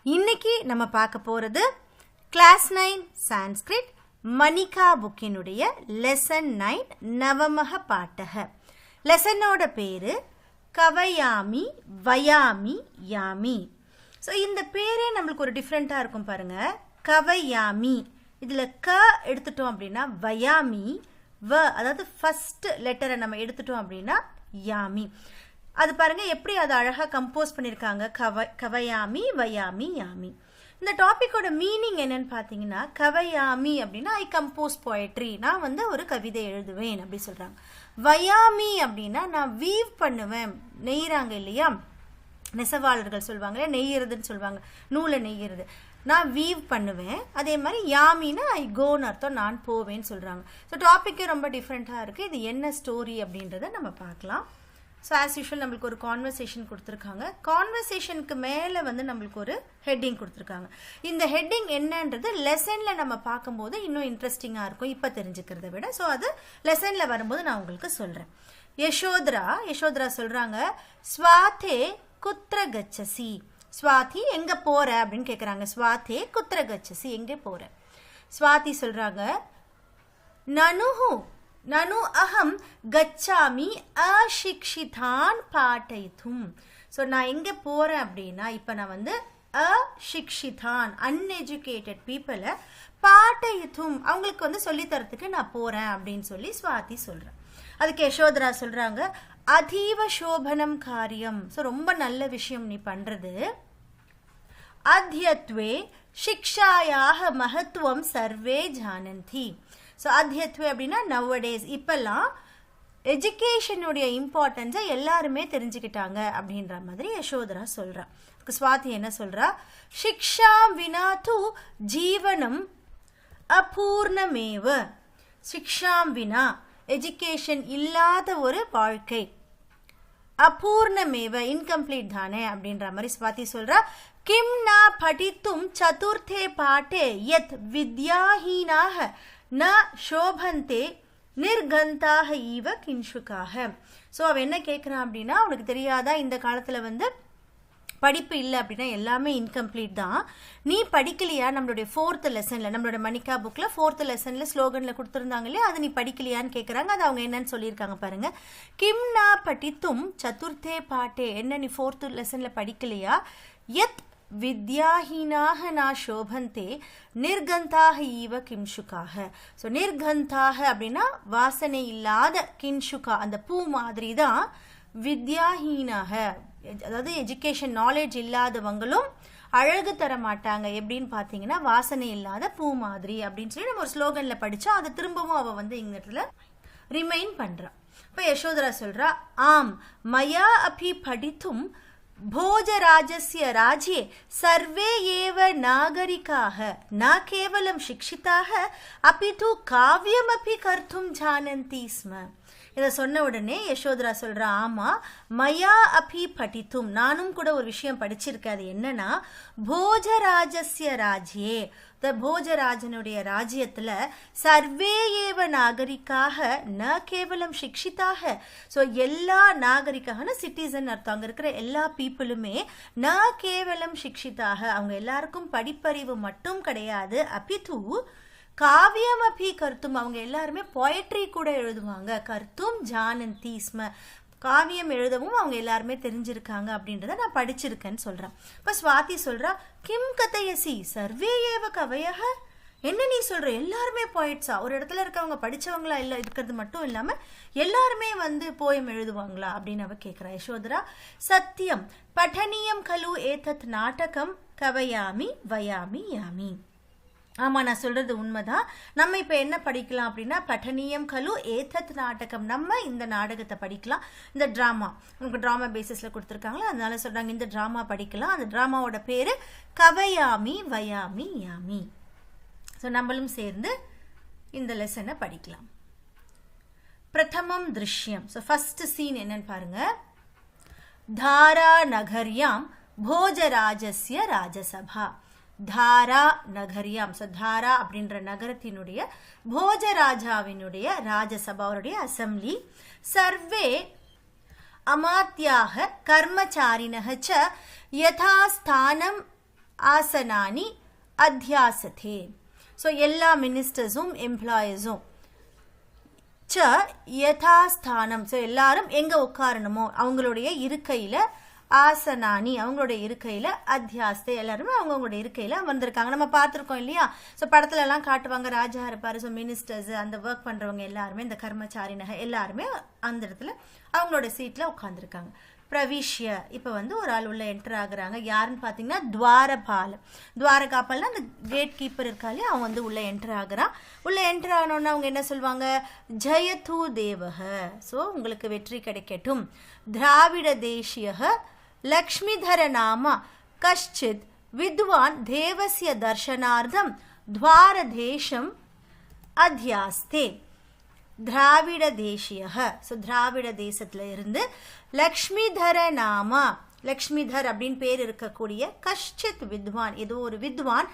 இன்னைக்கு நம்ம பார்க்க போகிறது கிளாஸ் 9 சான்ஸ்கிரிட் மணிகா புக்கினுடைய லெசன் 9 நவமக பாட்டக. லெசனோட பேரு கவயாமி வயாமி யாமி. ஸோ இந்த பேரே நம்மளுக்கு ஒரு டிஃப்ரெண்ட்டாக இருக்கும் பாருங்க. கவயாமி, இதில் க எடுத்துட்டோம் அப்படின்னா வயாமி, வ அதாவது ஃபர்ஸ்ட் லெட்டரை நம்ம எடுத்துட்டோம் அப்படின்னா யாமி. அது பாருங்க எப்படி அதை அழகாக கம்போஸ் பண்ணியிருக்காங்க. கவயாமி வயாமி யாமி. இந்த டாப்பிக்கோட மீனிங் என்னன்னு பார்த்தீங்கன்னா, கவயாமி அப்படின்னா ஐ கம்போஸ் போயட்ரி, நான் வந்து ஒரு கவிதை எழுதுவேன் அப்படி சொல்கிறாங்க. வயாமி அப்படின்னா நான் வீவ் பண்ணுவேன், நெய்கிறாங்க இல்லையா, நெசவாளர்கள் சொல்லுவாங்க, நெய்யறதுன்னு சொல்லுவாங்க, நூலை நெய்யறது, நான் வீவ் பண்ணுவேன். அதே மாதிரி யாமின்னா ஐ கோன்னு அர்த்தம், நான் போவேன்னு சொல்கிறாங்க. ஸோ டாப்பிக்கே ரொம்ப டிஃப்ரெண்ட்டாக இருக்குது. இது என்ன ஸ்டோரி அப்படின்றத நம்ம பார்க்கலாம். ஸோ ஆஸ் யூஷுவல் நம்மளுக்கு ஒரு கான்வர்சேஷன் கொடுத்துருக்காங்க. கான்வர்சேஷனுக்கு மேலே வந்து நம்மளுக்கு ஒரு ஹெட்டிங் கொடுத்துருக்காங்க. இந்த ஹெட்டிங் என்னன்றது லெசனில் நம்ம பார்க்கும்போது இன்னும் இன்ட்ரெஸ்டிங்காக இருக்கும், இப்போ தெரிஞ்சுக்கிறத விட. ஸோ அது லெசனில் வரும்போது நான் உங்களுக்கு சொல்கிறேன். யசோதரா சொல்கிறாங்க, ஸ்வாதே குத்ர கச்சசி. ஸ்வாதி எங்கே போகிற அப்படின்னு கேட்குறாங்க. ஸ்வாதே குத்ர கச்சசி, எங்கே போகிற. ஸ்வாதி சொல்கிறாங்க, நனு அகம் கச்சாமி அசிக்ஷிதான் பாட்டயித்தும். ஸோ நான் எங்கே போகிறேன் அப்படின்னா, இப்போ நான் வந்து அசிக்ஷிதான் அன்எஜுகேட்டட் பீப்புளை பாட்டயித்தும் அவங்களுக்கு வந்து சொல்லித்தரத்துக்கு நான் போகிறேன் அப்படின்னு சொல்லி ஸ்வாதி சொல்கிறேன். அதுக்கு யசோதரா சொல்கிறாங்க, அதீவ சோபனம் காரியம். ஸோ ரொம்ப நல்ல விஷயம் நீ பண்ணுறது. அத்யத்வே சிக்ஷாயாக மகத்துவம் சர்வே ஜானந்தி. ஸோ அத்தியத்வே அப்படின்னா நவடேஸ், இப்பெல்லாம் எஜுகேஷனுடைய இம்பார்ட்டன்ஸை எல்லாருமே தெரிஞ்சுக்கிட்டாங்க அப்படின்ற மாதிரி யசோதரா சொல்கிறா. ஸ்வாதி என்ன சொல்கிறா, சிக்ஷா வினா து ஜீவனம் அபூர்ணமேவ. சிக்ஷாம் வினா எஜுகேஷன் இல்லாத ஒரு வாழ்க்கை, அபூர்ணமேவ இன்கம்ப்ளீட் தானே அப்படின்ற மாதிரி ஸ்வாதி சொல்கிறா. கிம் நா படித்தும் சதுர்த்தே பாட்டே யத் வித்யாஹீனாக ந சோபந்தே நிர்கந்தாக ஈவ கின்ஷுக்காக. ஸோ அவன் என்ன கேட்குறான் அப்படின்னா, அவனுக்கு தெரியாதா இந்த காலத்தில் வந்து படிப்பு இல்லை அப்படின்னா எல்லாமே இன்கம்ப்ளீட் தான். நீ படிக்கலையா, நம்மளுடைய 4th லெசனில், நம்மளோட மணிகா புக்கில் 4th லெசனில் ஸ்லோகனில் கொடுத்துருந்தாங்க இல்லையா, அது நீ படிக்கலையான்னு கேட்குறாங்க. அது அவங்க என்னன்னு சொல்லியிருக்காங்க பாருங்க. கிம் நா படித்தும் சதுர்த்தே பாட்டே, என்ன நீ 4th லெசனில் படிக்கலையா, யத் வித்யாஹீனாக நா சோபந்தே நிர்கந்தாக ஈவ கிம்ஷுக்காக. ஸோ நிர்கந்தாக அப்படின்னா வாசனை இல்லாத, கின்ஷுகா அந்த பூ மாதிரி தான் வித்யாஹீனாக, அதாவது எஜுகேஷன் நாலேஜ் இல்லாதவங்களும் அழகு தர மாட்டாங்க. எப்படின்னு பார்த்தீங்கன்னா வாசனை இல்லாத பூ மாதிரி அப்படின்னு சொல்லி நம்ம ஒரு ஸ்லோகனில் படித்தோம். அதை திரும்பவும் அவள் வந்து இந்த இடத்துல ரிமைன் பண்ணுறான். இப்போ யசோதரா சொல்கிறா, ஆம் மயா அபி படித்தும் भोजराजस्य राज्ये सर्वे एव नागरिकाः न केवलं शिक्षिताः अपि तु काव्यमपि कर्तुं जानन्ति स्म. இதை சொன்ன உடனே யசோதரா சொல்கிறா, ஆமாம் மயா அபி படித்தும், நானும் கூட ஒரு விஷயம் படிச்சிருக்கேன். அது என்னன்னா, போஜராஜஸ்ய ராஜ்யே, போஜராஜனுடைய ராஜ்யத்தில் சர்வே ஏவ நாகரிக்காக ந கேவலம் சிக்ஷிதாக. ஸோ எல்லா நாகரிக்கான சிட்டிசன் அர்த்தம், அங்கே இருக்கிற எல்லா பீப்புளுமே ந கேவலம் சிக்ஷிதாக, அவங்க எல்லாருக்கும் படிப்பறிவு மட்டும் கிடையாது, அபிது காவியம் அபி கர்த்தும், அவங்க எல்லாருமே போயட்ரி கூட எழுதுவாங்க, கர்த்தும் ஜானந்தி ஸ்ம, காவியம் எழுதவும் அவங்க எல்லாருமே தெரிஞ்சிருக்காங்க அப்படின்றத நான் படிச்சிருக்கேன்னு சொல்கிறேன். இப்போ ஸ்வாதி சொல்கிறா, கிம் கதையசி சர்வே ஏவ கவையக. என்ன நீ சொல்கிற, எல்லாருமே போயிட்ஸா, ஒரு இடத்துல இருக்கவங்க படித்தவங்களா இல்லை இருக்கிறது மட்டும் இல்லாமல் எல்லாருமே வந்து போயம் எழுதுவாங்களா அப்படின்னு அவ கேட்குறா. யசோதரா, சத்தியம் பఠனீயம் கலு ஏதத் நாடகம் கவயாமி வயாமி யாமி. ஆமாம் நான் சொல்கிறது உண்மைதான். நம்ம இப்போ என்ன படிக்கலாம் அப்படின்னா, பఠனீயம் கலு ஏதத் நாடகம், நம்ம இந்த நாடகத்தை படிக்கலாம். இந்த ட்ராமா நமக்கு ட்ராமா பேசிஸில் கொடுத்துருக்காங்களா, அதனால சொல்கிறாங்க இந்த ட்ராமா படிக்கலாம். அந்த ட்ராமாவோட பேர் கவயாமி வயாமி யாமி. ஸோ நம்மளும் சேர்ந்து இந்த லெசனை படிக்கலாம். பிரதமம் திருஷ்யம். ஸோ ஃபர்ஸ்ட் சீன் என்னன்னு பாருங்க. தாரா நகர்யாம் போஜராஜஸ்ய ராஜசபா. தாரா நகரியாம். ஸோ தாரா அப்படின்ற நகரத்தினுடைய போஜராஜாவினுடைய ராஜசபா, அவருடைய அசம்பிளி. சர்வே அமாத்யாக கர்மச்சாரிணக ச யதா ஸ்தானம் ஆசனானி அத்தியாசதே. ஸோ எல்லா மினிஸ்டர்ஸும் எம்ப்ளாயீஸும் ச யதாஸ்தானம், ஸோ எல்லாரும் எங்கே உட்காரணுமோ அவங்களுடைய இருக்கையில், ஆசனானி அவங்களுடைய இருக்கையில், அத்தியாஸ்தே எல்லாருமே அவங்களுடைய இருக்கையில் அமர்ந்திருக்காங்க. நம்ம பார்த்துருக்கோம் இல்லையா? ஸோ படத்துல எல்லாம் காட்டுவாங்க, ராஜா இருப்பார், ஸோ மினிஸ்டர்ஸ் அந்த ஒர்க் பண்ணுறவங்க எல்லாருமே, இந்த கர்மச்சாரினக எல்லாருமே அந்த இடத்துல அவங்களோட சீட்டில் உட்காந்துருக்காங்க. பிரவிஷ்ய, இப்போ வந்து ஒரு ஆள் உள்ள என்டர் ஆகுறாங்க. யாருன்னு பார்த்தீங்கன்னா துவாரபால். துவாரகாப்பால்னா அந்த கேட் கீப்பர் இருக்காலே அவன் வந்து உள்ள என்டர் ஆகுறான். உள்ள என்டர் ஆனோன்னா அவங்க என்ன சொல்லுவாங்க? ஜெயது தேவக, ஸோ உங்களுக்கு வெற்றி கிடைக்கட்டும். திராவிட தேசிய லக்ஷ்மிதர நாம கஷ்சித் வித்வான் தேவசிய தர்ஷனார்த்தம் துவார தேசம் அத்தியாஸ்தே. திராவிட தேசிய, ஸோ திராவிட தேசத்துல இருந்து லக்ஷ்மிதர நாம, லக்ஷ்மிதர் அப்படின்னு பேர் இருக்கக்கூடிய கஷ்சித் வித்வான், ஏதோ ஒரு வித்வான்,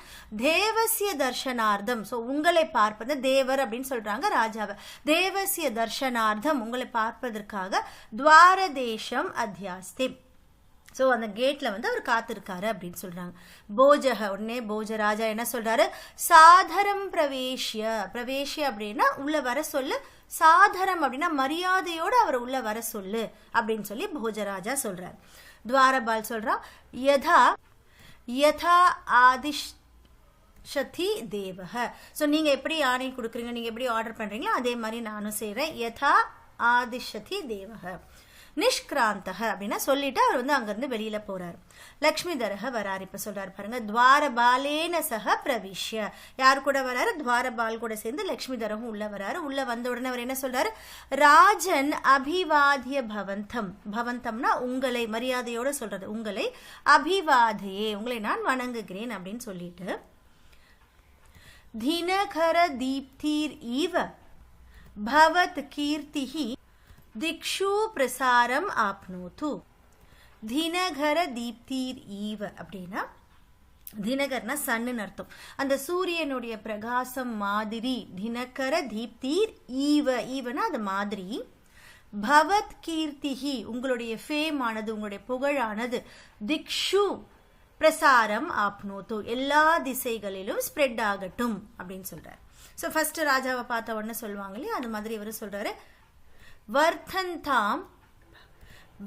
தேவசிய தர்ஷனார்த்தம், ஸோ உங்களை பார்ப்பது, தேவர் அப்படின்னு சொல்றாங்க ராஜாவை, தேவசிய தர்ஷனார்த்தம் உங்களை பார்ப்பதற்காக துவார தேசம் அத்தியாஸ்தே, ஸோ அந்த கேட்டில் வந்து அவர் காத்திருக்காரு அப்படின்னு சொல்கிறாங்க. போஜக, உடனே போஜ ராஜா என்ன சொல்கிறாரு? சாதரம் பிரவேஷ்ய, பிரவேஷ்ய அப்படின்னா உள்ள வர சொல்லு, சாதரம் அப்படின்னா மரியாதையோடு அவர் உள்ள வர சொல்லு அப்படின்னு சொல்லி போஜராஜா சொல்கிறார். துவாரபால் சொல்கிறான், யதா யதா ஆதிஷதி தேவக, ஸோ நீங்கள் எப்படி ஆணை கொடுக்குறீங்க, நீங்கள் எப்படி ஆர்டர் பண்ணுறீங்களோ அதே மாதிரி நானும் செய்கிறேன். யதா ஆதிஷதி தேவக. நிஷ்கிராந்தக அப்படின்னா சொல்லிட்டு அவர் வந்து அங்கிருந்து வெளியில போறாரு. லக்ஷ்மிதரக வராரு. இப்ப சொல்றாரு பாருங்க, துவாரபாலேன சக பிரவிஷ்ய, யார் கூட வராரு? துவாரபால் கூட சேர்ந்து லக்ஷ்மிதரகும் உள்ள வராரு. உள்ள வந்த உடனே அவர் என்ன சொல்றாரு? ராஜன் அபிவாதிய பவந்தம், பவந்தம்னா உங்களை, மரியாதையோட சொல்றது, உங்களை, அபிவாதையே உங்களை நான் வணங்குகிறேன் அப்படின்னு சொல்லிட்டு, தினகர தீப்தீர் ஈவ பவத் கீர்த்திஹி திக்ஷு பிரசாரம் ஆப்னோது. தினகர தீப்தீர் ஈவ அப்படின்னா, தினகர்னா சன்னு அர்த்தம், அந்த சூரியனுடைய பிரகாசம் மாதிரி. தினகர தீப்தீர் ஈவ, ஈவனா அது மாதிரி. பவத் கீர்த்திஹி உங்களுடைய ஃபேம் ஆனது, உங்களுடைய புகழானது, திக்ஷு பிரசாரம் ஆப்னோது எல்லா திசைகளிலும் ஸ்ப்ரெட் ஆகட்டும் அப்படின்னு சொல்றாரு. ஸோ ஃபர்ஸ்ட் ராஜாவை பார்த்த உடனே சொல்லுவாங்க இல்லையா, அது மாதிரி இவர் சொல்றாரு, வர்த்தந்தாம்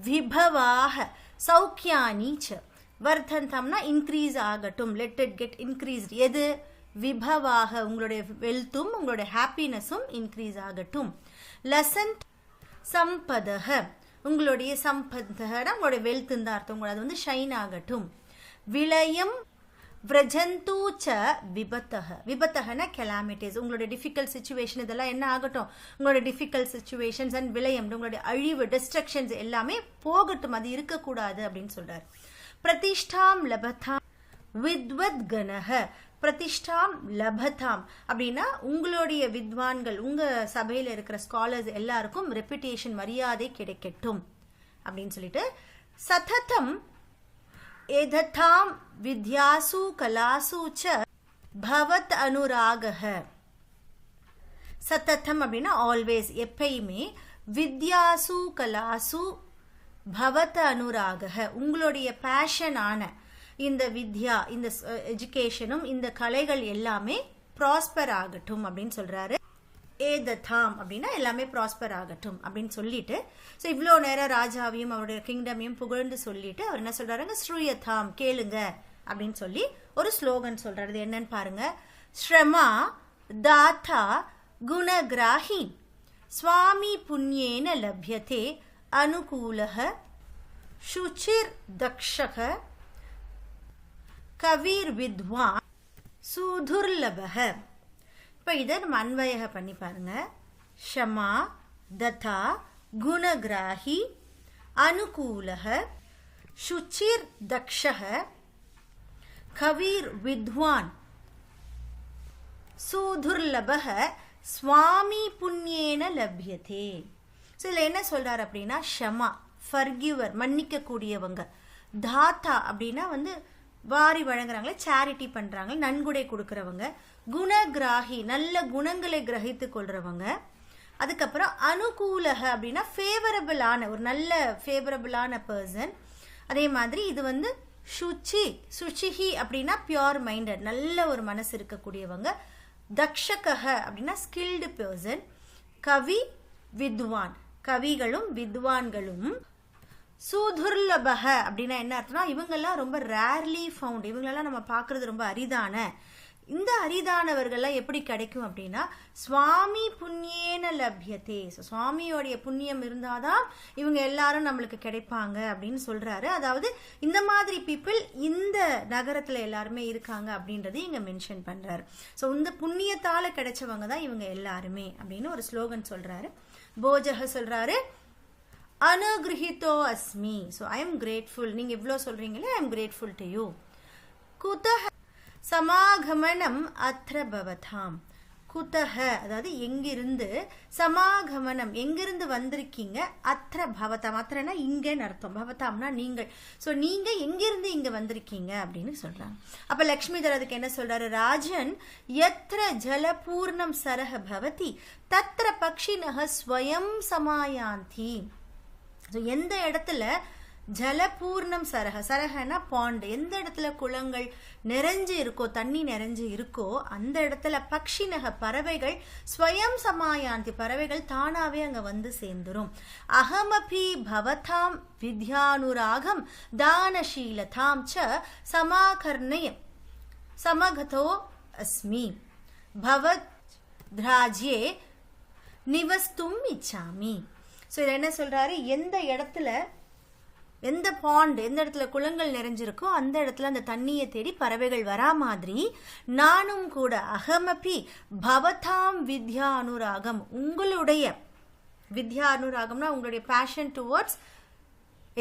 விபவாக சௌக்கியானி ச. வர்த்தந்தாம்னா இன்க்ரீஸ் ஆகட்டும், லெட் இட் கெட் இன்க்ரீஸ்ட். எது? விபவாக உங்களுடைய வெல்த்தும் உங்களுடைய ஹாப்பினஸும் இன்க்ரீஸ் ஆகட்டும். லசன்ட் சம்பதக உங்களுடைய சம்பதன உங்களுடைய வெல்த்துன்னு தான் அர்த்தம், அது வந்து ஷைன் ஆகட்டும். விலயம் விரஜந்து ச விபத்தக, விபத்தகன கெலாமிட்டிஸ் உங்களுடைய டிஃபிகல்ட் சுச்சுவேஷன், இதெல்லாம் என்ன ஆகட்டும்? உங்களுடைய டிஃபிகல்ட் சுச்சுவேஷன்ஸ் அண்ட் விலயம் உங்களுடைய அழிவு, டிஸ்ட்ரக்ஷன்ஸ் எல்லாமே போகட்டும், அது இருக்கக்கூடாது அப்படின்னு சொல்றாரு. பிரதிஷ்டாம் லபதாம் வித்வத் கணக, பிரதிஷ்டாம் லபதாம் அப்படின்னா உங்களுடைய வித்வான்கள், உங்க சபையில் இருக்கிற ஸ்காலர்ஸ் எல்லாருக்கும் ரெப்புடேஷன், மரியாதை கிடைக்கட்டும் அப்படின்னு சொல்லிட்டு, சததம் ஏததாம் வித்யாசு கலாசு ச பவத் அனுராகஹ. சததம் அப்படின்னா ஆல்வேஸ், எப்பயுமே, வித்யாசு கலாசு பவத் அனுராகஹ உங்களுடைய பேஷனான இந்த வித்யா, இந்த எஜுகேஷனும் இந்த கலைகள் எல்லாமே ப்ராஸ்பர் ஆகட்டும் அப்படின்னு சொல்றாரு. ஏததாம் அப்படின்னா எல்லாமே ப்ராஸ்பர் ஆகட்டும் அப்படின்னு சொல்லிட்டு, ஸோ இவ்வளோ நேரம் ராஜாவையும் அவருடைய கிங்டமையும் புகழ்ந்து சொல்லிட்டு அவர் என்ன சொல்றாருங்க? ஸ்ரூயதாம் கேளுங்க அப்படின்னு சொல்லி ஒரு ஸ்லோகன் சொல்றாரு. என்னன்னு பாருங்க. ஸ்ரமா தாத்தா குணகிராஹி சுவாமி புண்ணியேன லப்யதே அனுகூலஹ சுச்சிர் தக்ஷக கவீர் வித்வான் சுதுர்லபஹ. இப்போ இதை நம்ம அன்வயக பண்ணி பாருங்க. ஷமா ததா குணகிராஹி அனுகூலஹ சுச்சிர் தக்ஷஹ கவீர் வித்வான் சுதுர்லபஹ சுவாமி புண்ணியேன லப்யதே. ஸோ இதில் என்ன சொல்றாரு அப்படின்னா, ஷமா ஃபர்கிவர் மன்னிக்க கூடியவங்க, தாத்தா அப்படின்னா வந்து வாரி வழங்குறாங்களே, சேரிட்டி பண்றாங்க, நன்கொடை கொடுக்கறவங்க, குணகிராஹி நல்ல குணங்களை கிரகித்து கொள்றவங்க, அதுக்கப்புறம் அனுகூலக அப்படின்னா ஃபேவரபிளான ஒரு நல்ல ஃபேவரபிளான பர்சன். அதே மாதிரி இது வந்து சுச்சி, சுச்சிஹி அப்படின்னா பியோர் மைண்டட், நல்ல ஒரு மனசு இருக்கக்கூடியவங்க. தக்ஷகஹ அப்படின்னா ஸ்கில்டு பர்சன். கவி வித்வான், கவிகளும் வித்வான்களும். சுதுர்லபஹ அப்படின்னா என்ன அர்த்தம்னா இவங்கெல்லாம் ரொம்ப ரேர்லி ஃபவுண்ட், இவங்களெல்லாம் நம்ம பார்க்கறது ரொம்ப அரிதான. இந்த அரிதானவர்கள்லாம் எப்படி கிடைக்கும் அப்படின்னா சுவாமி புண்ணியேன லப்யதே. ஸோ சுவாமியோடைய புண்ணியம் இருந்தாதான் இவங்க எல்லாரும் நம்மளுக்கு கிடைப்பாங்க அப்படின்னு சொல்றாரு. அதாவது இந்த மாதிரி பீப்புள் இந்த நகரத்துல எல்லாருமே இருக்காங்க அப்படின்றது இங்க மென்ஷன் பண்றாரு. ஸோ இந்த புண்ணியத்தால கிடைச்சவங்க தான் இவங்க எல்லாருமே அப்படின்னு ஒரு ஸ்லோகன் சொல்றாரு. போஜக சொல்றாரு அனுகிரஹிதோ அஸ்மி. ஸோ ஐ எம் கிரேட்ஃபுல், நீங்க இவ்வளோ சொல்றீங்களே, I am grateful to you. குதஹ சமாகமனம் அத்ர பவதாம். குதஹ அதாவது எங்கிருந்து, சமாகமனம் எங்கிருந்து வந்திருக்கீங்க, அத்ர பவதாம், அத்ரனா இங்கன்னு அர்த்தம், பவதாம்னா நீங்கள். ஸோ நீங்க எங்கிருந்து இங்க வந்திருக்கீங்க அப்படின்னு சொல்றாங்க. அப்ப லக்ஷ்மிதர் அதுக்கு என்ன சொல்றாரு, ராஜன் யத்ர ஜலபூர்ணம் சரஹ பவதி தத்ர பக்ஷினஹ ஸ்வயம் சமாயாந்தி. எந்த இடத்துல ஜலபூர்ணம் சரக, சரகனா பாண்ட், எந்த இடத்துல குளங்கள் நிறைஞ்சு இருக்கோ, தண்ணி நிறைஞ்சு இருக்கோ அந்த இடத்துல பக்ஷினக பறவைகள் ஸ்வயம் சமாயாந்தி, பறவைகள் தானாவே அங்க வந்து சேர்ந்துரும். அகமபி பவதாம் வித்யானுராகம் தானசீலதாம் ச சமாகர்ணயம் சமகதோ அஸ்மி பவத் ராஜ்யே நிவஸ்தும் இச்சாமி. ஸோ இதில் என்ன சொல்றாரு, எந்த இடத்துல, எந்த பாண்ட், எந்த இடத்துல குளங்கள் நிறைஞ்சிருக்கோ அந்த இடத்துல அந்த தண்ணியை தேடி பறவைகள் வரா மாதிரி நானும் கூட அகமபி பவதாம் வித்யா அனுராகம், உங்களுடைய வித்யா அனுராகம்னா உங்களுடைய பேஷன் டுவர்ட்ஸ்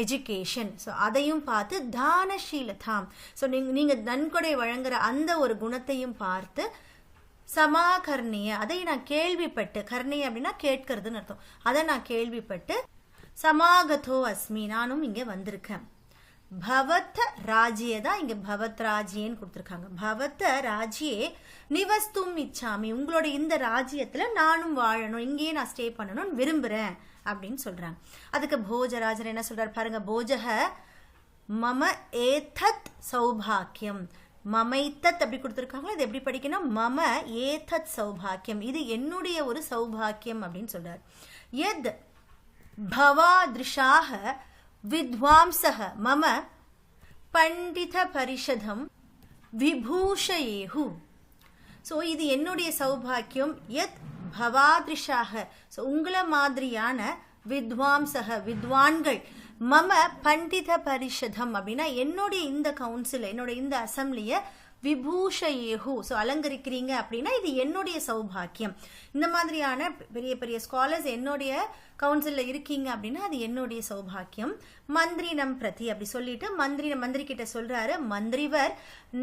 எஜுகேஷன், ஸோ அதையும் பார்த்து தானசீலதாம், ஸோ நீங்க நன்கொடை வழங்குற அந்த ஒரு குணத்தையும் பார்த்து சமாகர்ணிய, அதை நான் கேள்விப்பட்டு, கர்ணிய அப்படின்னா கேட்கறதுன்னு அர்த்தம், அதை நான் கேள்விப்பட்டு சமாகதோ அஸ்மி, நானும் இங்க வந்திருக்கேன். பவத்த ராஜ்யே தான் இங்க பவத் ராஜ்யேன்னு கொடுத்துருக்காங்க. பவத்த ராஜ்யே நிவஸ்தும் இச்சாமி, உங்களோட இந்த ராஜ்யத்துல நானும் வாழணும், இங்கேயே நான் ஸ்டே பண்ணணும்னு விரும்புறேன் அப்படின்னு சொல்றாங்க. அதுக்கு போஜராஜர் என்ன சொல்றாரு பாருங்க, போஜக மம ஏதத் சௌபாக்கியம், மமைத்தத் அப்படி கொடுத்துருக்காங்களா, இது எப்படி படிக்கணும், மம ஏதத் சௌபாக்கியம், இது என்னுடைய ஒரு சௌபாக்கியம் அப்படின்னு சொல்றாரு. எத் பவாத்ருஷாஹ வித்வாம்சஹ மம பண்டித பரிஷதம் விபூஷயேஹு. ஸோ இது என்னுடைய சௌபாக்கியம். எத் பவாத்ருஷாஹ, ஸோ உங்களை மாதிரியான வித்வாம்சஹ வித்வான்கள், மம பண்டித பரிஷதம் அப்படின்னா என்னுடைய இந்த கவுன்சில், என்னுடைய இந்த அசம்பிளிய விபூஷயேஹு, ஸோ அலங்கரிக்கிறீங்க அப்படின்னா இது என்னுடைய சௌபாக்கியம். இந்த மாதிரியான பெரிய பெரிய ஸ்காலர்ஸ் என்னுடைய கவுன்சிலில் இருக்கீங்க அப்படின்னா அது என்னுடைய சௌபாக்கியம். மந்திரினம் பிரதி அப்படி சொல்லிட்டு மந்திரி கிட்ட சொல்றாரு, மந்திரிவர்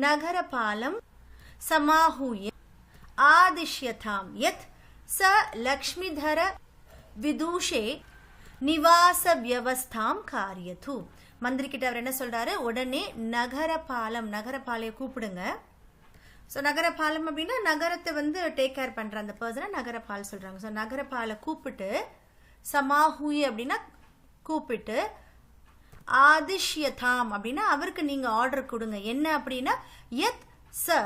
நகரபாலம் சமாஹூய ஆதிஷ்யதாம் யத் ச லக்ஷ்மிதர விதூஷே நிவாச வியவஸ்தாம் காரியது. மந்திரி கிட்ட அவர் என்ன சொல்றாரு, உடனே நகரபாலம், நகரபாலையை கூப்பிடுங்க. ஸோ நகரபாலம் அப்படின்னா நகரத்தை வந்து டேக் கேர் பண்ற அந்த பர்சனை நகரபால் சொல்றாங்க. ஸோ நகரபாலை கூப்பிட்டு, சமாஹூய் அப்படின்னா கூப்பிட்டு, ஆதிஷ்யதாம் அப்படின்னா அவருக்கு நீங்க ஆர்டர் கொடுங்க. என்ன அப்படின்னா யத் ச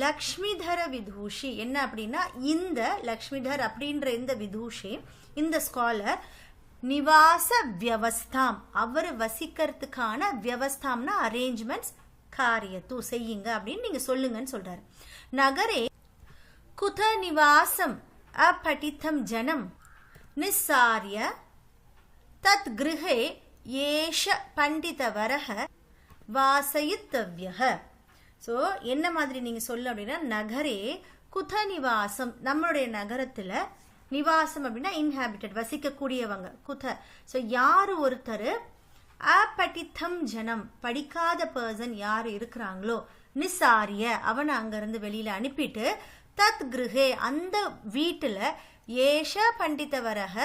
லக்ஷ்மிதர விதூஷி, என்ன அப்படின்னா இந்த லக்ஷ்மிதர் அப்படின்ற இந்த விதூஷி, இந்த ஸ்காலர் நிவாச வியவஸ்தாம், அவர் வசிக்கிறதுக்கான வியவஸ்தாம்னா அரேஞ்ச்மெண்ட்ஸ், காரியத்து செய்யுங்க அப்படின்னு நீங்க சொல்லுங்கன்னு சொல்றாரு. நகரே குத நிவாசம் अपठितं जनम निस्सार्य तत् गृहे ஏஷ பண்டிதவரஹ வாசயித்தவ்யஹ. ஸோ என்ன மாதிரி நீங்கள் சொல்ல அப்படின்னா, நகரே குத நிவாசம், நம்மளுடைய நகரத்தில் நிவாசம் அப்படின்னா இன்ஹாபிட்டட், வசிக்கக்கூடியவங்க, குத. ஸோ யார் ஒருத்தர் அப்படித்தம் ஜனம், படிக்காத பர்சன் யார் இருக்கிறாங்களோ, நிசாரிய அவனை அங்கிருந்து வெளியில அனுப்பிட்டு, தத் கிருஹே அந்த வீட்டில், ஏஷ பண்டிதவரஹ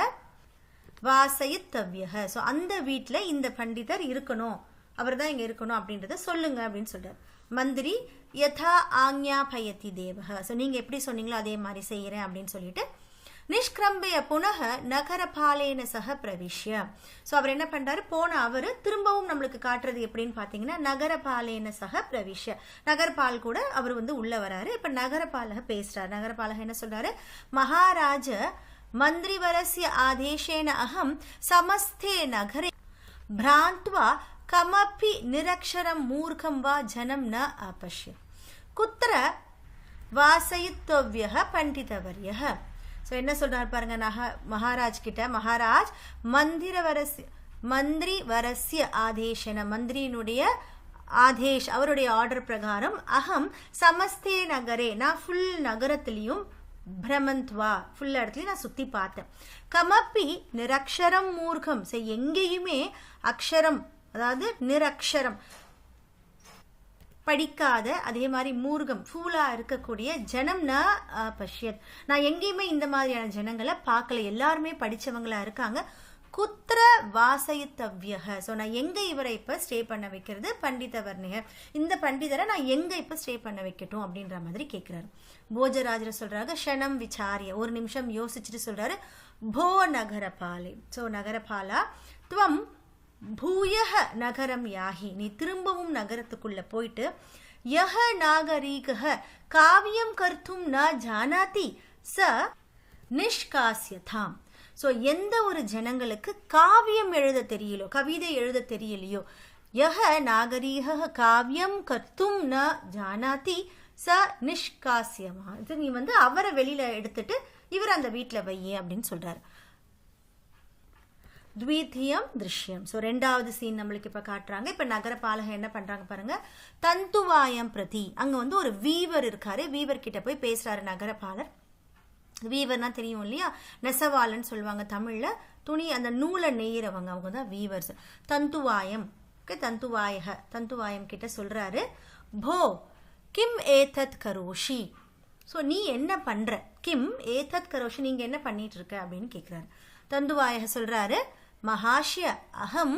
வாசயித்தவ்யஹ, ஸோ அந்த வீட்டில் இந்த பண்டிதர் இருக்கணும், அவர் தான் இங்கே இருக்கணும் அப்படின்றத சொல்லுங்க அப்படின்னு சொல்றார். மந்திரி யதா ஆக்ஞாபயதி தேவஹ, ஸோ நீங்கள் எப்படி சொன்னீங்களோ அதே மாதிரி செய்கிறேன் அப்படின்னு சொல்லிட்டு நிஷ்கிரம்பய புனக நகரபாலேன சக பிரவிஷ்ய. ஸோ அவர் என்ன பண்றாரு, போன அவர் திரும்பவும் நம்மளுக்கு காட்டுறது எப்படின்னு பார்த்தீங்கன்னா, நகரபாலேன சக பிரவிஷ்ய, நகரபால் கூட அவர் உள்ள வராரு. இப்ப நகரபாலக பேசுறாரு. நகரபாலக என்ன சொல்றாரு, மகாராஜ மந்திரிவரஸ்ய ஆதேசேன அகம் சமஸ்தே நகரே பிராந்த்வா கமப்பி நிரக்ஷரம் மூர்க்கம் வா ஜனம் ந ஆபஷ்ய குத்திர வாசயித்தவ்யஹ பண்டிதவர்யஹ. ஸோ என்ன சொல்றாரு பாருங்க, மகாராஜ் கிட்ட, மகாராஜ் மந்திரி வரஸ்ய ஆதேஷன, மந்திரியினுடைய ஆதேஷ், அவருடைய ஆர்டர் பிரகாரம், அகம் சமஸ்தே நகரே, நான் ஃபுல் நகரத்திலையும், பிரமந்த்வா ஃபுல் இடத்துலையும் நான் சுத்தி பார்த்தேன், கமப்பி நிரக்ஷரம் மூர்க்கம், எங்கேயுமே அக்ஷரம் அதாவது நிரக்ஷரம் படிக்காத, அதே மாதிரி மூர்க்கம் ஃபூலா இருக்கக்கூடிய ஜனம் ந பஷ்யத், நான் எங்கேயுமே இந்த மாதிரியான ஜனங்களை பார்க்கல, எல்லாருமே படிச்சவங்களா இருக்காங்க. குத்திர வாசயித்தவ்யஹ, ஸோ நான் எங்க இவரை இப்ப ஸ்டே பண்ண வைக்கிறது, பண்டிதவர்ணிகர், இந்த பண்டிதரை நான் எங்க இப்ப ஸ்டே பண்ண வைக்கட்டும் அப்படின்ற மாதிரி கேட்கிறாரு. போஜராஜர் சொல்றாங்க, க்ஷணம் விசாரிய, ஒரு நிமிஷம் யோசிச்சுட்டு சொல்றாரு, போ நகரபாலே, ஸோ நகரபாலா துவம் பூயஹ நகரம் யாகி, நீ திரும்பவும் நகரத்துக்குள்ள போயிட்டு, யஹ நாகரீக காவியம் கர்த்தும் ந ஜானாதி ச நிஷ்காஸ்யதாம். ஸோ எந்த ஒரு ஜனங்களுக்கு காவியம் எழுத தெரியலையோ, கவிதை எழுத தெரியலையோ, யஹ நாகரீக காவியம் கர்த்தும் ந ஜானாதி ச நிஷ்காஸ்யமா, இது நீ அவரை வெளியில எடுத்துட்டு இவர் அந்த வீட்டில் வையே அப்படின்னு சொல்றாரு. த்விதீயம் திருஷ்யம், ஸோ ரெண்டாவது சீன் நம்மளுக்கு இப்போ காட்டுறாங்க. இப்போ நகரபாலக என்ன பண்ணுறாங்க பாருங்க, தந்துவாயம் பிரதி, அங்கே ஒரு வீவர் இருக்காரு, வீவர் கிட்ட போய் பேசுறாரு நகரபாலர். வீவர்னா தெரியும் இல்லையா, நெசவாளன்னு சொல்லுவாங்க தமிழ்ல, துணி அந்த நூலை நெய்யறவங்க, அவங்க தான் வீவர்ஸ். தந்துவாயம், தந்துவாயம் கிட்ட சொல்றாரு, போ கிம் ஏதத் கரோஷி, ஸோ நீ என்ன பண்ற, கிம் ஏதத் கரோஷி, நீங்க என்ன பண்ணிட்டு இருக்க அப்படின்னு கேட்கிறாரு. தந்துவாய சொல்றாரு, மகாஷ்ய அகம்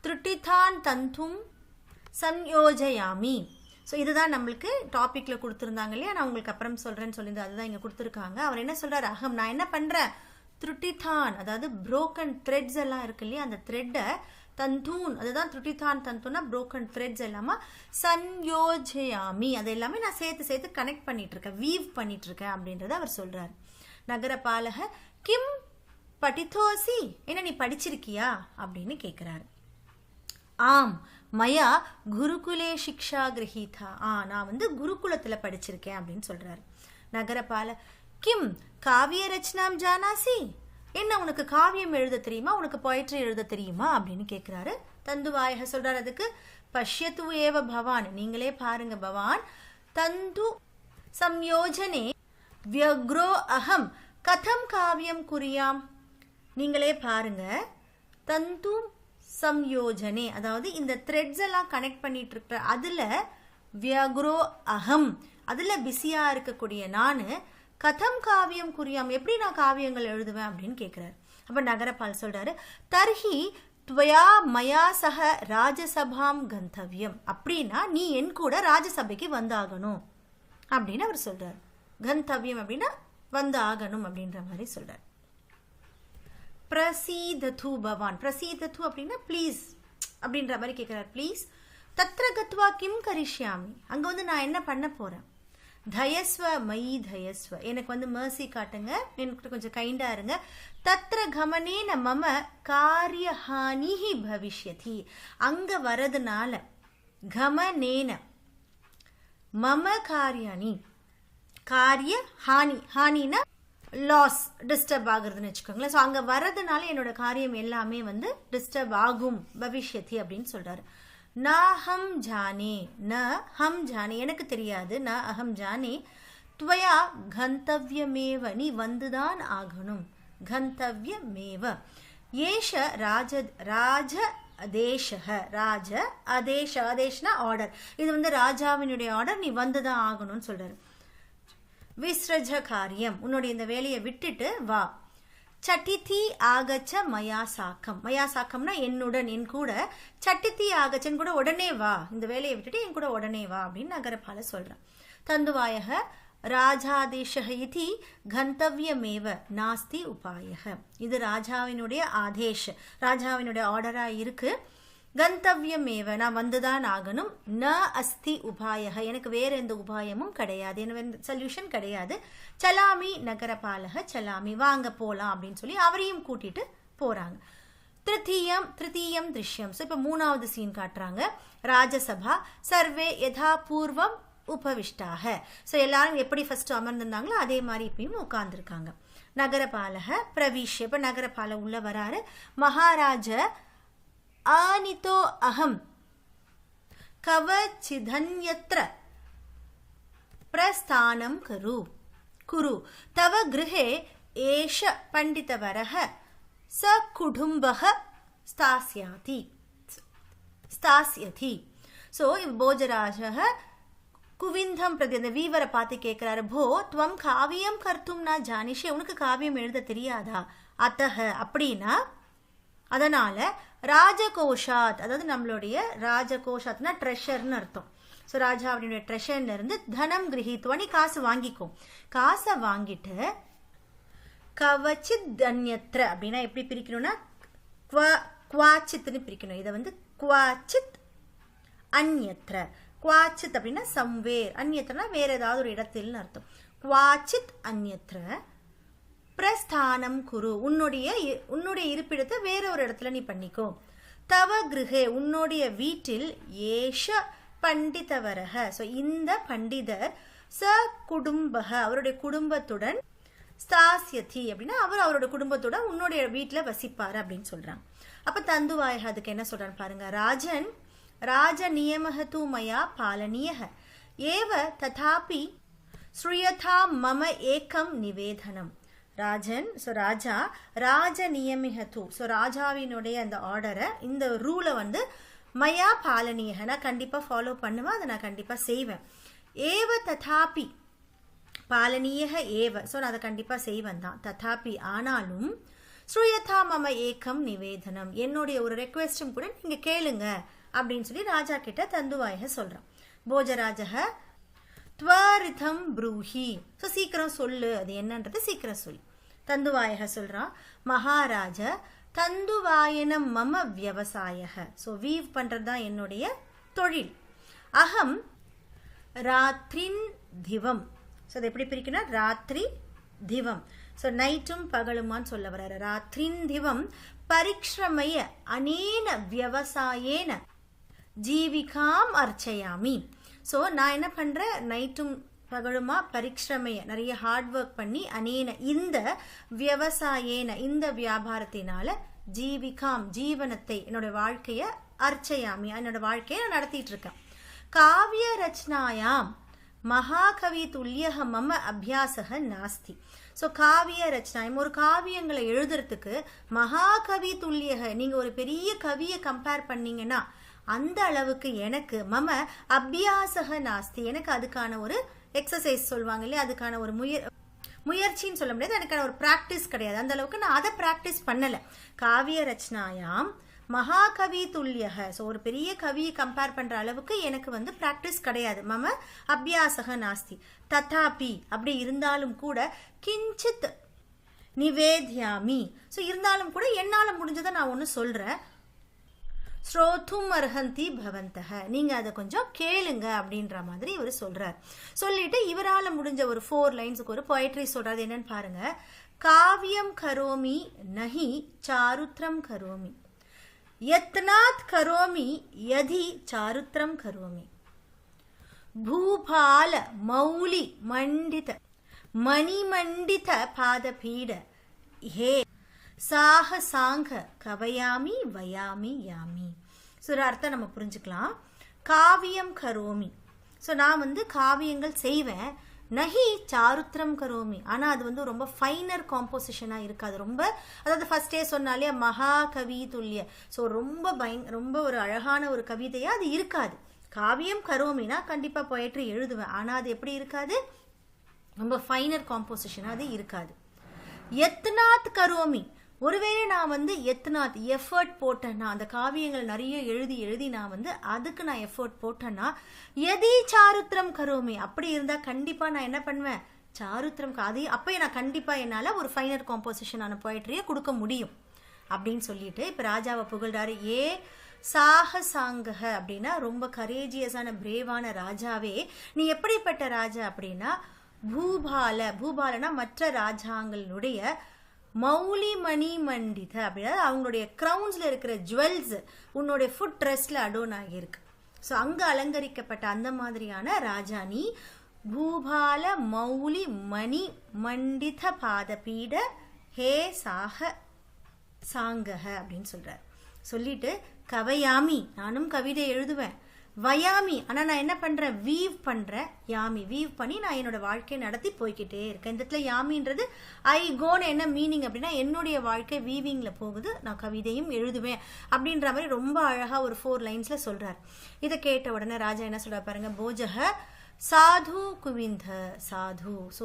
த்ருட்டிதான் தந்தும் சம்யோஜயாமி. ஸோ இதுதான் நம்மளுக்கு டாபிக்ல கொடுத்துருந்தாங்க இல்லையா, நான் உங்களுக்கு அப்புறம் சொல்றேன்னு சொல்லியிருந்தேன், அதுதான் இங்க கொடுத்துருக்காங்க. அவர் என்ன சொல்றாரு, அகம் நான் என்ன பண்றேன், த்ருட்டிதான் அதாவது புரோக்கன் த்ரெட்ஸ் எல்லாம் இருக்கு இல்லையா, அந்த த்ரெட்டை தந்தூன், அதுதான் த்ருட்டிதான் தந்தூன்னா புரோக்கன் த்ரெட்ஸ் எல்லாமே சன்யோஜயாமி, அது எல்லாமே நான் சேர்த்து கனெக்ட் பண்ணிட்டு இருக்கேன், வீவ் பண்ணிட்டு இருக்கேன் அப்படின்றத அவர் சொல்றாரு. நகரபாலக கிம் படித்தோசி, என்ன நீ படிச்சிருக்கியா அப்படின்னு கேட்கிறாரு. ஆம் மயா குருகுலே சிக்ஷா கிரஹீதா, நான் குருகுலத்துல படிச்சிருக்கேன் அப்படின்னு சொல்றாரு. நகரபால கிம் காவிய ரச்சனாம் ஜானாசி, என்ன உனக்கு காவியம் எழுத தெரியுமா, உனக்கு பொயட்ரி எழுத தெரியுமா அப்படின்னு கேட்கிறாரு. தந்துவாயக சொல்றாரு அதுக்கு, பஷ்யத்து ஏவ பவான், நீங்களே பாருங்க பவான், தந்து சம்யோஜனே வியக்ரோ அகம் கதம் காவியம் குறியாம், நீங்களே பாருங்க, தந்து சம்யோஜனே அதாவது இந்த த்ரெட்ஸ் எல்லாம் கனெக்ட் பண்ணிட்டு இருக்கிற அதுல வியக்ரோ அகம், அதுல பிஸியா இருக்கக்கூடிய நானு, கதம் காவியம் குறியாம், எப்படி நான் காவியங்கள் எழுதுவேன் அப்படின்னு கேட்கிறாரு. அப்ப நகரபால் சொல்றாரு, தர்ஹி துவயா மயா சக ராஜசபாம் கந்தவ்யம், அப்படின்னா நீ என் கூட ராஜசபைக்கு வந்தாகணும் அப்படின்னு அவர் சொல்றாரு. கந்தவ்யம் அப்படின்னா வந்து ஆகணும் அப்படின்ற மாதிரி சொல்றாரு. பிரசீதது பவான், பிரசீதது அப்படின்னா ப்ளீஸ் அப்படின்ற மாதிரி கேட்கிறார். ப்ளீஸ் தத்ர கத்வா கிம் கரிஷ்யாமி, அங்க நான் என்ன பண்ண போறேன், தயஸ்வ மயி தயஸ்வ, எனக்கு மர்சி காட்டுங்க, எனக்கு கொஞ்சம் கைண்டா இருங்க. தத்ர கமனேன மம காரியஹானிஹி பவிஷ்யதி, அங்க வரதுனால கமனேன மம காரியானி, காரிய ஹானி, ஹானினா லாஸ், டிஸ்டர்ப் ஆகுறதுன்னு வச்சுக்கோங்களேன். ஸோ அங்க வர்றதுனால என்னோட காரியம் எல்லாமே டிஸ்டர்ப் ஆகும், பவிஷ்யதி அப்படின்னு சொல்றாரு. ந ஹம் ஜானே, ந ஹம் ஜானே எனக்கு தெரியாது, ந அஹம் ஜானே, துவயா கந்தவ்யமேவ நீ வந்துதான் ஆகணும், கந்தவ்யமேவ, ஏஷ ராஜ ராஜ அதேஷக, ராஜ அதேஷ, அதேஷ்னா ஆர்டர், இது ராஜாவினுடைய ஆர்டர், நீ வந்துதான் ஆகணும்னு சொல்றாரு. விஸ்ரஜ காரியம், உன்னுடைய இந்த வேலையை விட்டுட்டு வா. சட்டிதி ஆகச்ச மயா சாக்கம், மயா சாக்கம்னா என்னுடன், என் கூட, சட்டிதி ஆகச்சன் கூட உடனே வா, இந்த வேலையை விட்டுட்டு என் கூட உடனே வா அப்படின்னு நகரபால சொல்றான். தந்துவாயக ராஜாதேஷः இதி கந்தவ்யமேவ நாஸ்தி உபாயः. இது ராஜாவினுடைய ஆதேஷ், ராஜாவினுடைய ஆர்டரா இருக்கு. கந்தவ்யமேவ, நான் வந்துதான் ஆகணும். ந அஸ்தி உபாயः, எனக்கு வேற எந்த உபாயமும் கிடையாது, எனக்கு சொல்யூஷன் கிடையாது. சலாமி நகரபாலக சலாமி, வாங்க போலாம் அப்படின்னு சொல்லி அவரையும் கூட்டிட்டு போறாங்க. திருத்தீயம் திருஷ்யம். ஸோ இப்போ மூணாவது சீன் காட்டுறாங்க. ராஜசபா சர்வே யதா பூர்வம் உபவிஷ்டாக. ஸோ எல்லாரும் எப்படி ஃபர்ஸ்ட் அமர்ந்திருந்தாங்களோ அதே மாதிரி இப்பயும் உட்கார்ந்துருக்காங்க. நகரபாலக பிரவிஷ், இப்போ நகரபால உள்ள வராரு. மகாராஜ ஆனிதோ அகம் கவச்சிதன்யத்ர பிரஸ்தானம் குரு தவ கிருஹே ஏஷ பண்டிதவரஹ ச குடும்பஹ ஸ்தாஸ்யதி. ஸோ போஜராஜக குவிந்தம் பிரதி, அந்த வீவரை பார்த்து கேட்கிறாரு, போ துவம் காவியம் கர்த்தும் நான் ஜானிஷே, உனக்கு காவியம் எழுத தெரியாதா? அத்தக, அப்படின்னா அதனால ராஜகோஷாத், அதாவது நம்மளுடைய ராஜகோஷாத்னா ட்ரெஷர்னு அர்த்தம். ஸோ ராஜாவுடைய ட்ரெஷர்ல இருந்து தனம் கிரகித்வனி, காசு வாங்கிக்கோ. காசை வாங்கிட்டு கவச்சித் தன்யத்ர அப்படின்னா எப்படி பிரிக்கணும்னா குவாச்சித்னு பிரிக்கணும். இதை வந்து குவாச்சித் அந்யத்ர. குவாச்சித் அப்படின்னா சம்வேர், அந்யத்ரனா வேற ஏதாவது ஒரு இடத்தில்னு அர்த்தம். குவாச்சித் அந்யத்ர பிரஸ்தானம் குரு, உன்னுடைய இருப்பிடத்தை வேற ஒரு இடத்துல நீ பண்ணிக்கோ. தவ கிருஹே, உன்னுடைய வீட்டில் ஏஷ பண்டிதவரக, ஸோ இந்த பண்டிதர் ச குடும்பக, அவருடைய குடும்பத்துடன் ஸ்தாஸ்யதி அப்படின்னா அவர் அவரோட குடும்பத்தோட உன்னுடைய வீட்டில் வசிப்பாரு அப்படின்னு சொல்றாங்க. அப்ப தந்துவாயக அதுக்கு என்ன சொல்றான்னு பாருங்க. ராஜன் ராஜ நியமஹ தூ மயா பாலனியஹ ஏவ ததாபி ஸ்ரூயதா மம ஏகம் நிவேதனம். ராஜன், ஸோ ராஜா, ராஜ நியமிஹது, ஸோ ராஜாவினுடைய அந்த ஆர்டரை, இந்த ரூலை வந்து மயா பாலனியக, நான் கண்டிப்பாக ஃபாலோ பண்ணுவேன், அதை நான் கண்டிப்பாக செய்வேன். ஏவ ததாபி பாலனியக ஏவ, ஸோ நான் அதை கண்டிப்பாக செய்வேன் தான். ததாபி ஆனாலும் ஸ்ரூயதா மம ஏகம் நிவேதனம், என்னுடைய ஒரு ரெக்வெஸ்டும் கூட நீங்க கேளுங்க அப்படின்னு சொல்லி ராஜா கிட்ட தந்துவாயக சொல்றான். போஜராஜக த்வரிதம் ப்ரூஹி, ஸோ சீக்கிரம் சொல்லு, அது என்னன்றது சீக்கிரம் சொல்லு. தந்துவாயக சொல்றான், மகாராஜ தந்துவாயனம் மம வியவசாயக, ஸோ வீவ் பண்றது தான் என்னுடைய தொழில். அகம் ராத்ரின் திவம், ஸோ அது எப்படி பிரிக்கணும், ராத்திரி திவம், ஸோ நைட்டும் பகலுமான்னு சொல்ல வர்றாரு. ராத்ரின் திவம் பரிக்ஷ்ரமய அனேன வியவசாயேன ஜீவிகாம் அர்ச்சயாமி. ஸோ நான் என்ன பண்றேன், நைட்டும் பகலுமா பரிக்ஷ்ரமைய நிறைய ஹார்ட் ஒர்க் பண்ணி, அனேன இந்த வியவசாயேன இந்த வியாபாரத்தினால ஜீவிகாம் ஜீவனத்தை, என்னோட வாழ்க்கைய அர்ச்சயாமி, என்னோட வாழ்க்கையை நான் நடத்திட்டு இருக்கேன். காவிய ரச்சனாயாம் மகாகவி துல்லியக மம அபியாசக நாஸ்தி. ஸோ காவிய ரச்சனாயம், ஒரு காவியங்களை எழுதுறதுக்கு மகாகவி துல்லியக, நீங்க ஒரு பெரிய கவியை கம்பேர் பண்ணீங்கன்னா அந்த அளவுக்கு எனக்கு மம அபியாசக நாஸ்தி, எனக்கு அதுக்கான ஒரு எக்ஸசைஸ் சொல்லுவாங்க இல்லையா, அதுக்கான ஒரு முயற்சின்னு சொல்ல முடியாது, எனக்கான ஒரு பிராக்டிஸ் கிடையாது, அந்த அளவுக்கு நான் அதை பிராக்டிஸ் பண்ணல. காவிய ரச்சனாயாம் மகாகவி துல்லியக, ஸோ ஒரு பெரிய கவியை கம்பேர் பண்ற அளவுக்கு எனக்கு வந்து பிராக்டிஸ் கிடையாது. மம அபியாசக நாஸ்தி. ததாபி, அப்படி இருந்தாலும் கூட கிஞ்சித் நிவேத்யாமி, ஸோ இருந்தாலும் கூட என்னால முடிஞ்சதை நான் ஒன்று சொல்றேன். ஸ்ரோதும் அர்ஹந்தி பவந்தக, நீங்க அதை கொஞ்சம் கேளுங்க அப்படின்ற மாதிரி இவர் சொல்றார். சொல்லிட்டு இவரால முடிஞ்ச ஒரு 4 லைன்ஸுக்கு ஒரு பொயட்ரி சொல்றாரு. என்னன்னு பாருங்க. காவியம் கரோமி நஹி சாருத்ரம் கரோமி யத்னாத் கரோமி யதி சாருத்ரம் கரோமி பூபால மௌலி மண்டித மணிமண்டித பாதபீட ஹே சாஹசாங்க கவயாமி வயாமி யாமி. ஸோ ஒரு அர்த்தம் நம்ம புரிஞ்சுக்கலாம். காவியம் கரோமி, ஸோ நான் வந்து காவியங்கள் செய்வேன். நஹி சாருத்ரம் கரோமி, ஆனால் அது வந்து ரொம்ப ஃபைனர் காம்போசிஷனாக இருக்காது. ரொம்ப, அதாவது ஃபர்ஸ்டே சொன்னாலே மகாகவி துல்லிய, ஸோ ரொம்ப ஒரு அழகான ஒரு கவிதையாக அது இருக்காது. காவியம் கரோமினா கண்டிப்பாக பொயட்ரி எழுதுவேன், ஆனால் அது எப்படி இருக்காது, ரொம்ப ஃபைனர் காம்போசிஷனாக அது இருக்காது. யத்னாத் கரோமி, ஒருவேளை நான் வந்து எத்தனாத் எஃபர்ட் போட்டேன்னா, அந்த காவியங்கள் நிறைய எழுதி எழுதி நான் வந்து அதுக்கு நான் எஃபர்ட் போட்டேன்னா, எதி சாருத்திரம் கரோமி, அப்படி இருந்தா கண்டிப்பா நான் என்ன பண்ணுவேன், சாருத்திரம் காதி, அப்போ நான் கண்டிப்பா என்னால ஒரு ஃபைனர் காம்போசிஷனான போயட்ரியை கொடுக்க முடியும் அப்படின்னு சொல்லிட்டு இப்ப ராஜாவை புகழ்றாரு. ஏ சாகசாங்கக அப்படின்னா ரொம்ப கரேஜியஸான பிரேவான ராஜாவே, நீ எப்படிப்பட்ட ராஜா அப்படின்னா, பூபாலனா மற்ற ராஜாங்களுடைய மௌலி மணி மண்டித அப்படின்னா அவங்களுடைய கிரவுன்ஸ்ல இருக்கிற ஜுவல்ஸ் உன்னுடைய ஃபுட் ட்ரெஸ்ல அடோன் ஆகியிருக்கு. ஸோ அங்க அலங்கரிக்கப்பட்ட அந்த மாதிரியான ராஜா நீ. பூபால மௌலி மணி மண்டித பாதபீட ஹே சாக சாங்கக அப்படின்னு சொல்றார். சொல்லிட்டு கவையாமி, நானும் கவிதை எழுதுவேன், வயாமி, ஆனா நான் என்ன பண்றேன், வீவ் பண்றேன், யாமி வீவ் பண்ணி நான் என்னோட வாழ்க்கையை நடத்தி போய்கிட்டே இருக்கேன். இந்த இடத்துல யாமின்றது ஐ கோன்னு என்ன மீனிங் அப்படின்னா, என்னுடைய வாழ்க்கை வீவிங்ல போகுது, நான் கவிதையும் எழுதுவேன் அப்படின்ற மாதிரி ரொம்ப அழகா ஒரு 4 லைன்ஸ்ல சொல்றார். இதை கேட்ட உடனே ராஜா என்ன சொல்றாரு பாருங்க, போஜக சாது குவிந்த சாது. ஸோ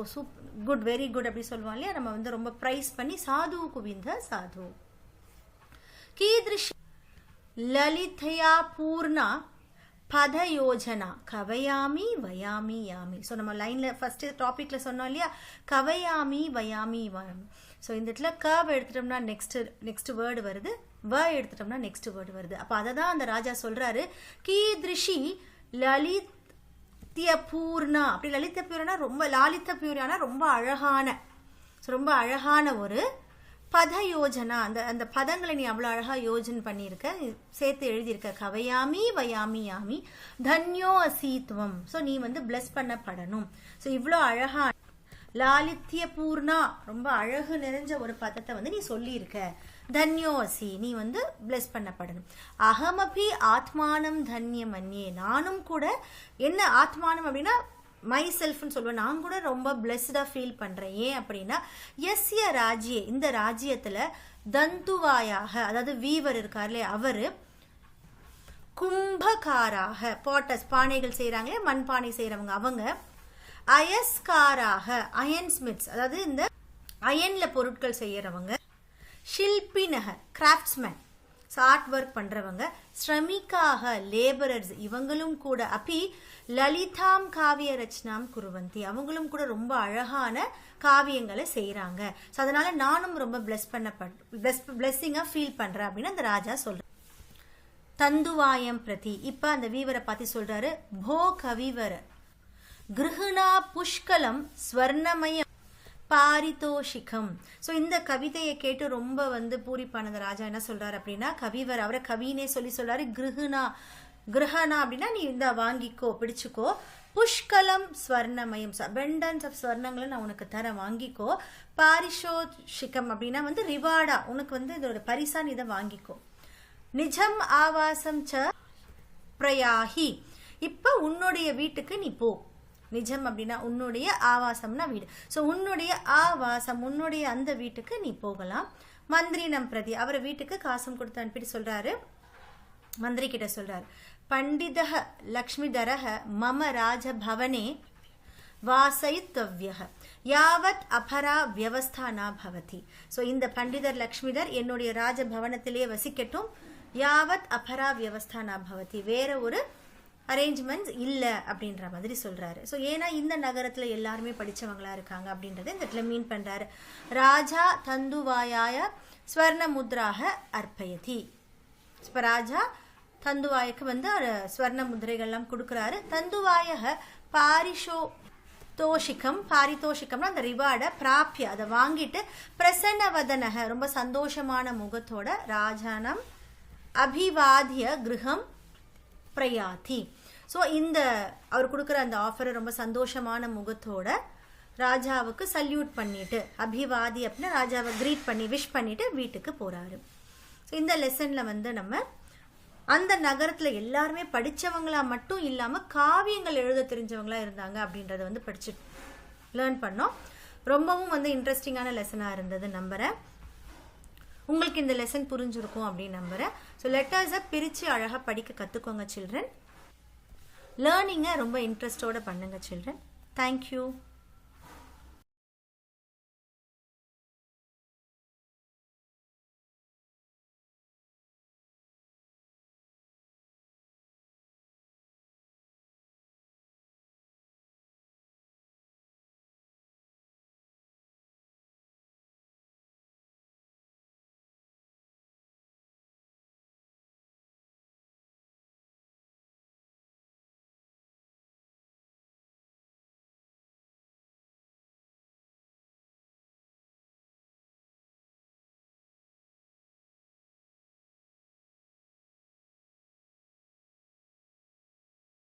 குட், வெரி குட் அப்படி சொல்லுவாங்க இல்லையா, நம்ம வந்து ரொம்ப பிரைஸ் பண்ணி சாது குவிந்த சாது. கீதிருஷ் லலிதயா பூர்ணா பத யோஜனா கவையாமி வயாமி யாமி. ஸோ நம்ம லைன்ல ஃபர்ஸ்ட் டாபிக்ல சொன்னோம் இல்லையா, கவையாமி வயாமி வயாமி. ஸோ இந்த இடத்துல கவ் எடுத்துட்டோம்னா நெக்ஸ்ட் வேர்டு வருது, வ எடுத்துட்டோம்னா நெக்ஸ்ட் வேர்டு வருது. அப்போ அதை தான் அந்த ராஜா சொல்றாரு, கீதிருஷி லலித்ய பூர்ணா. அப்படி லலித பூர்ணா ரொம்ப லாலித்த பூர்ணா ரொம்ப அழகான, ரொம்ப அழகான ஒரு பத யோஜனா. அந்த பதங்களை நீ அவ்வளவு அழகா யோஜனை பண்ணியிருக்க, சேர்த்து எழுதியிருக்க. கவையாமி வயாமி யாமி தன்யோ அசீத்வம். ஸோ நீ வந்து பிளஸ் பண்ணப்படணும். ஸோ இவ்வளோ அழகா லாலித்ய பூர்ணா ரொம்ப அழகு நிறைஞ்ச ஒரு பதத்தை வந்து நீ சொல்லியிருக்க. தன்யோ அசி, நீ வந்து பிளஸ் பண்ணப்படணும். அகமபி ஆத்மானம் தன்ய மன்யே, நானும் கூட என்ன ஆத்மானம் அப்படின்னா மை செல்ஃப்னு சொல்லுவேன், நான் கூட ரொம்ப பிளஸ்டா ஃபீல் பண்றேன். ஏன் அப்படின்னா, எஸ்ய ராஜ்யே, இந்த ராஜ்யத்துல தந்துவாயாக, அதாவது வீவர் இருக்கார்லே அவரு, கும்பகாராக பாட்டஸ் பானைகள் செய்யறாங்களே மண்பானை செய்யறவங்க அவங்க, அயஸ்காராக அயன் ஸ்மித்ஸ் அதாவது இந்த அயன்ல பொருட்கள் செய்யறவங்க, ஷில்பினக கிராஃப்ட்ஸ்மேன் ஆர்ட் ஒர்க் பண்றவங்க, ஸ்ரமிக்காக லேபரர்ஸ் இவங்களும் கூட, அப்பி லலிதாம் காவிய ரச்சனாம் குருவந்தி அவங்களும் கூட ரொம்ப அழகான காவியங்களை செய்யறாங்க. ஸோ அதனால நானும் ரொம்ப பிளெஸ்ஸிங்கா ஃபீல் பண்றேன் அப்படின்னு அந்த ராஜா சொல்றாரு. தந்துவாயம் பிரதி, இப்ப அந்த வீவரை பார்த்து சொல்றாரு, போ கவிவர கிருஹணா புஷ்கலம் ஸ்வர்ணமயம் பாரிதோஷிகம். ஸோ இந்த கவிதையை கேட்டு ரொம்ப வந்து பூரிப்பானது ராஜா என்ன சொல்றாரு அப்படின்னா, கவிவர் அவரை கவினே சொல்லி சொல்றாரு, கிரகணா அப்படின்னா நீ இந்த வாங்கிக்கோ பிடிச்சுக்கோ, புஷ்கலம் ஸ்வர்ணமயம் அபண்டன்ஸ் ஆஃப் ஸ்வர்ணங்களை நான் உனக்கு தரேன் வாங்கிக்கோ, பாரிஷோஷிகம் அப்படின்னா வந்து ரிவார்டா உனக்கு வந்து இதோட பரிசா நீ இதை வாங்கிக்கோ, நிஜம் ஆவாசம் ச பிரயாஹி, இப்ப உன்னுடைய வீட்டுக்கு நீ போ. நிஜம் அப்படின்னா உன்னுடைய ஆவாசம்னா வீடு. ஸோ உன்னுடைய ஆவாசம் உன்னுடைய அந்த வீட்டுக்கு நீ போகலாம். மந்திரி நம் பிரதி அவரை வீட்டுக்கு காசும் கொடுத்து அனுப்பிட்டு சொல்றாரு, மந்திரி கிட்ட சொல்றாரு, பண்டிதக லக்ஷ்மிதரக மம ராஜபவனே வாசயித்தவ்யக யாவத் அபரா வியவஸ்தா நா பவதி. ஸோ இந்த பண்டிதர் லக்ஷ்மிதர் என்னுடைய ராஜபவனத்திலேயே வசிக்கட்டும், யாவத் அபரா வியவஸ்தா நா பவதி, வேற ஒரு அரேஞ்ச்மெண்ட்ஸ் இல்லை அப்படின்ற மாதிரி சொல்றாரு. ஸோ ஏன்னா இந்த நகரத்துல எல்லாருமே படிச்சவங்களா இருக்காங்க அப்படின்றத இந்த இடத்துல மீன் பண்றாரு. ராஜா தந்துவாயாய ஸ்வர்ண முத்ராக அர்ப்பயதி. இப்ப ராஜா தந்துவாயக்கு வந்து ஸ்வர்ண முதிரைகள்லாம் கொடுக்குறாரு. தந்துவாயக பாரிதோஷிகம்னா அந்த ரிவார்டை பிராப்பிய அதை வாங்கிட்டு பிரசன்னவதனக ரொம்ப சந்தோஷமான முகத்தோட ராஜானம் அபிவாதிய கிரகம் பிரயாதி. ஸோ இந்த அவர் கொடுக்குற அந்த ஆஃபரை ரொம்ப சந்தோஷமான முகத்தோட ராஜாவுக்கு சல்யூட் பண்ணிட்டு, அபிவாதி அப்படின்னா ராஜாவை கிரீட் பண்ணி விஷ் பண்ணிட்டு வீட்டுக்கு போறாரு. ஸோ இந்த லெசன்ல வந்து நம்ம அந்த நகரத்துல எல்லாருமே படிச்சவங்களா மட்டும் இல்லாம காவியங்கள் எழுத தெரிஞ்சவங்களா இருந்தாங்க அப்படின்றத வந்து படிச்சு லேர்ன் பண்ணோம். ரொம்பவும் வந்து இன்ட்ரெஸ்டிங்கான லெசனா இருந்தது நம்புறேன். உங்களுக்கு இந்த லெசன் புரிஞ்சிருக்கும் அப்படின்னு நம்புறேன். ஸோ லெட்டர்ஸை பிரித்து அழகாக படிக்க கற்றுக்கோங்க சில்ட்ரன். லேர்னிங்கை ரொம்ப இன்ட்ரெஸ்டோட பண்ணுங்க சில்ட்ரன். தேங்க்யூ.